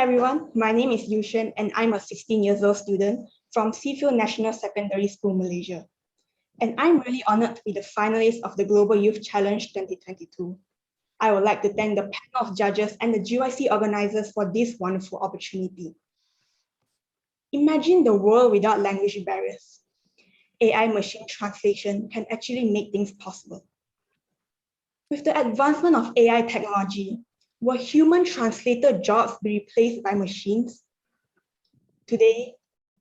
everyone, my name is Yuxuan and I'm a 16 years old student from Seafield National Secondary School, Malaysia. And I'm really honored to be the finalist of the Global Youth Challenge 2022. I would like to thank the panel of judges and the GYC organizers for this wonderful opportunity. Imagine the world without language barriers. AI machine translation can actually make things possible. With the advancement of AI technology, will human translator jobs be replaced by machines? Today,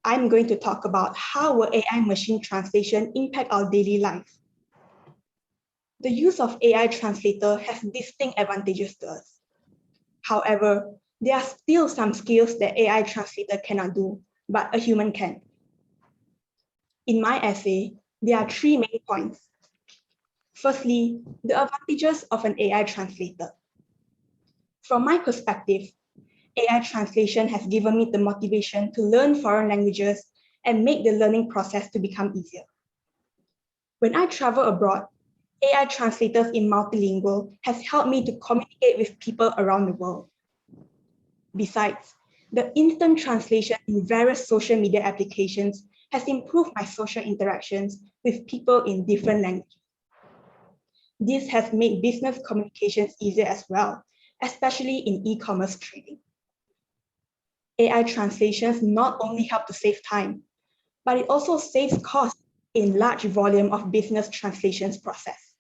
I'm going to talk about how will AI machine translation impact our daily life. The use of AI translator has distinct advantages to us. However, there are still some skills that AI translator cannot do, but a human can. In my essay, there are three main points. Firstly, the advantages of an AI translator. From my perspective, AI translation has given me the motivation to learn foreign languages and make the learning process to become easier. When I travel abroad, AI translators in multilingual has helped me to communicate with people around the world. Besides, the instant translation in various social media applications has improved my social interactions with people in different languages. This has made business communications easier as well, especially in e-commerce trading. AI translations not only help to save time, but it also saves costs in large volume of business translations process.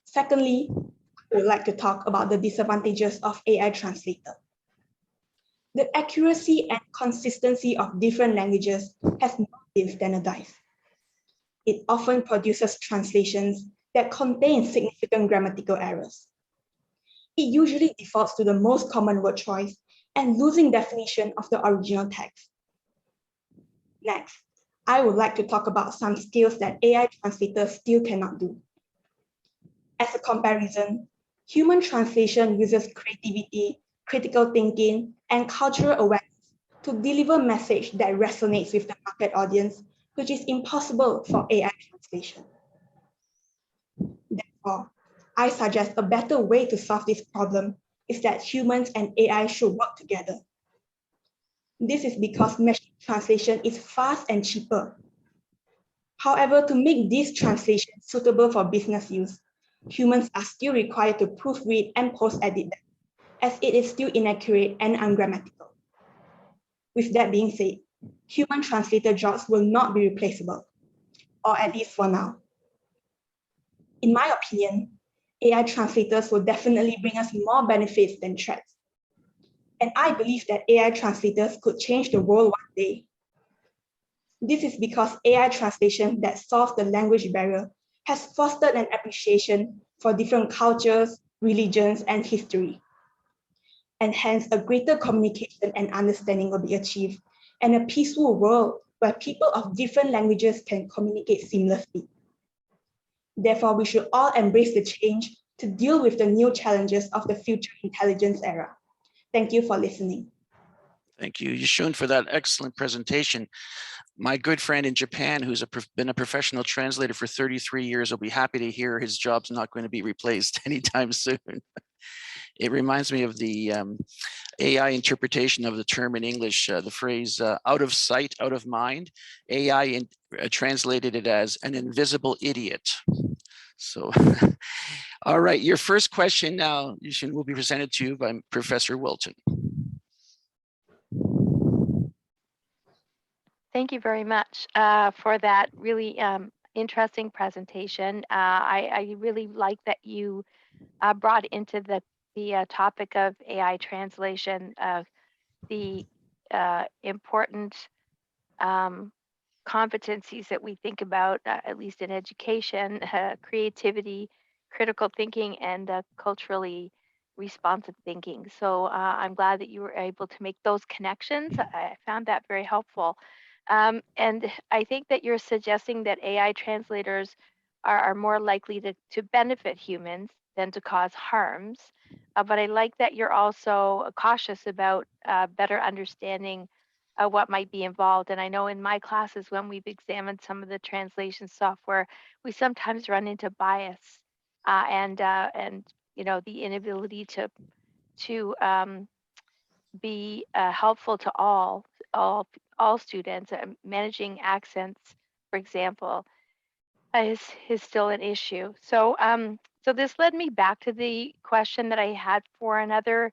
Secondly, I would like to talk about the disadvantages of AI translator. The accuracy and consistency of different languages has not been standardized. It often produces translations that contain significant grammatical errors. It usually defaults to the most common word choice and losing definition of the original text. Next, I would like to talk about some skills that AI translators still cannot do. As a comparison, human translation uses creativity, critical thinking, and cultural awareness to deliver a message that resonates with the market audience, which is impossible for AI translation. Therefore, I suggest a better way to solve this problem is that humans and AI should work together. This is because machine translation is fast and cheaper. However, to make these translations suitable for business use, humans are still required to proofread and post-edit them, as it is still inaccurate and ungrammatical. With that being said, human translator jobs will not be replaceable, or at least for now. In my opinion, AI translators will definitely bring us more benefits than threats. And I believe that AI translators could change the world one day. This is because AI translation that solves the language barrier has fostered an appreciation for different cultures, religions, and history. And hence, a greater communication and understanding will be achieved, and a peaceful world where people of different languages can communicate seamlessly. Therefore, we should all embrace the change to deal with the new challenges of the future intelligence era. Thank you for listening. Thank you, Yuxuan, for that excellent presentation. My good friend in Japan, who's been a professional translator for 33 years, will be happy to hear his job's not going to be replaced anytime soon. It reminds me of the AI interpretation of the term in English, the phrase out of sight, out of mind. AI translated it as an invisible idiot. So, all right, your first question now, Yuxuan, will be presented to you by Professor Wilton. Thank you very much for that really interesting presentation. I really like that you brought into the topic of AI translation the important competencies that we think about, at least in education, creativity, critical thinking, and culturally responsive thinking. So I'm glad that you were able to make those connections. I found that very helpful. And I think that you're suggesting that AI translators are more likely to benefit humans than to cause harms. But I like that you're also cautious about better understanding what might be involved. And I know in my classes, when we've examined some of the translation software, we sometimes run into bias and you know, the inability to be helpful to all students. Managing accents, for example, is still an issue. So so this led me back to the question that I had for another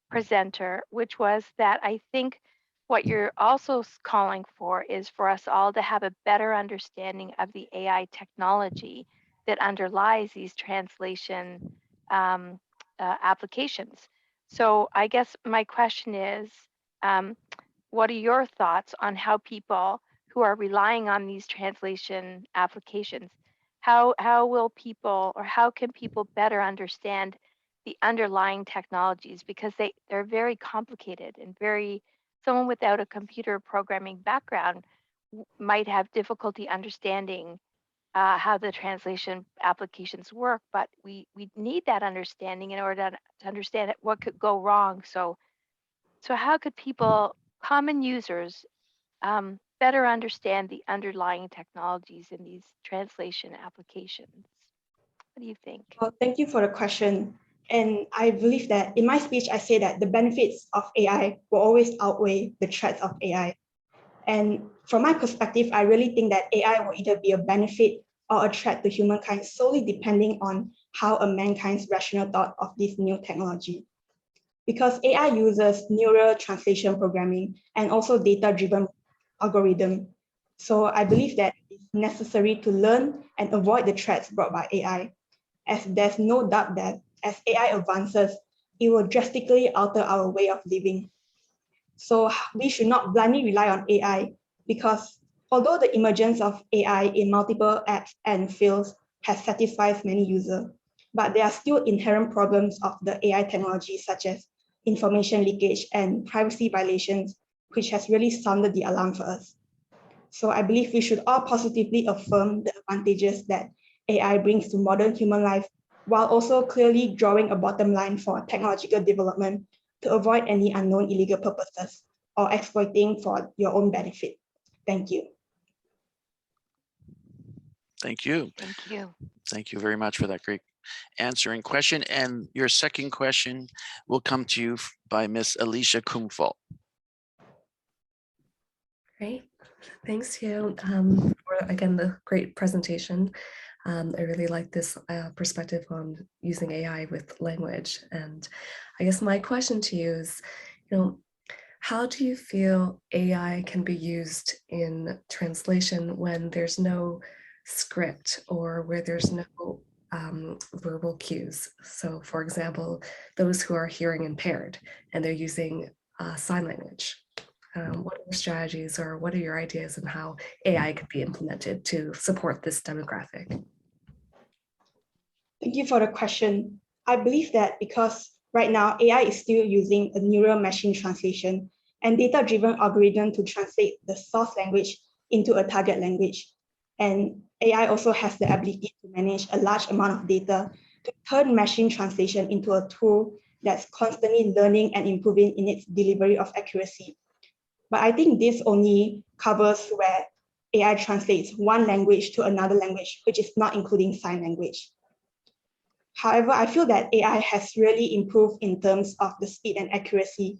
presenter, which was that I think what you're also calling for is for us all to have a better understanding of the AI technology that underlies these translation um, applications. So I guess my question is, um, what are your thoughts on how people who are relying on these translation applications, how will people, or how can people better understand the underlying technologies, because they're very complicated and very, someone without a computer programming background might have difficulty understanding how the translation applications work, but we need that understanding in order to understand what could go wrong. So how could people, common users, better understand the underlying technologies in these translation applications? What do you think? Well, thank you for the question. And I believe that in my speech, I say that the benefits of AI will always outweigh the threats of AI. And from my perspective, I really think that AI will either be a benefit or a threat to humankind, solely depending on how a mankind's rational thought of this new technology. Because AI uses neural translation programming and also data-driven algorithm. So I believe that it's necessary to learn and avoid the threats brought by AI, as there's no doubt that as AI advances, it will drastically alter our way of living. So we should not blindly rely on AI, because although the emergence of AI in multiple apps and fields has satisfied many users, but there are still inherent problems of the AI technology, such as information leakage and privacy violations, which has really sounded the alarm for us. So I believe we should all positively affirm the advantages that AI brings to modern human life, while also clearly drawing a bottom line for technological development to avoid any unknown illegal purposes or exploiting for your own benefit. Thank you. Thank you. Thank you. Thank you very much for that great answering question. And your second question will come to you by Miss Alicia Kumfal. Great. Thanks, you for, again, the great presentation. I really like this perspective on using AI with language. And I guess my question to you is, how do you feel AI can be used in translation when there's no script or where there's no verbal cues? So for example, those who are hearing impaired and they're using sign language. What are your strategies, or what are your ideas on how AI could be implemented to support this demographic? Thank you for the question. I believe that because right now AI is still using a neural machine translation and data-driven algorithm to translate the source language into a target language. And AI also has the ability to manage a large amount of data to turn machine translation into a tool that's constantly learning and improving in its delivery of accuracy. But I think this only covers where AI translates one language to another language, which is not including sign language. However, I feel that AI has really improved in terms of the speed and accuracy,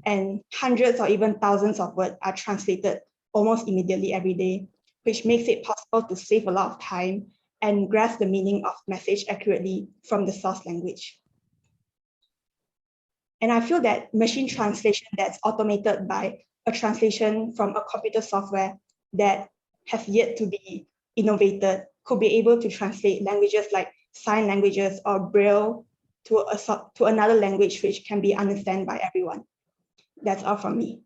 and hundreds or even thousands of words are translated almost immediately every day, which makes it possible to save a lot of time and grasp the meaning of message accurately from the source language. And I feel that machine translation that's automated by a translation from a computer software that has yet to be innovated could be able to translate languages like sign languages or Braille to another language which can be understood by everyone. That's all from me.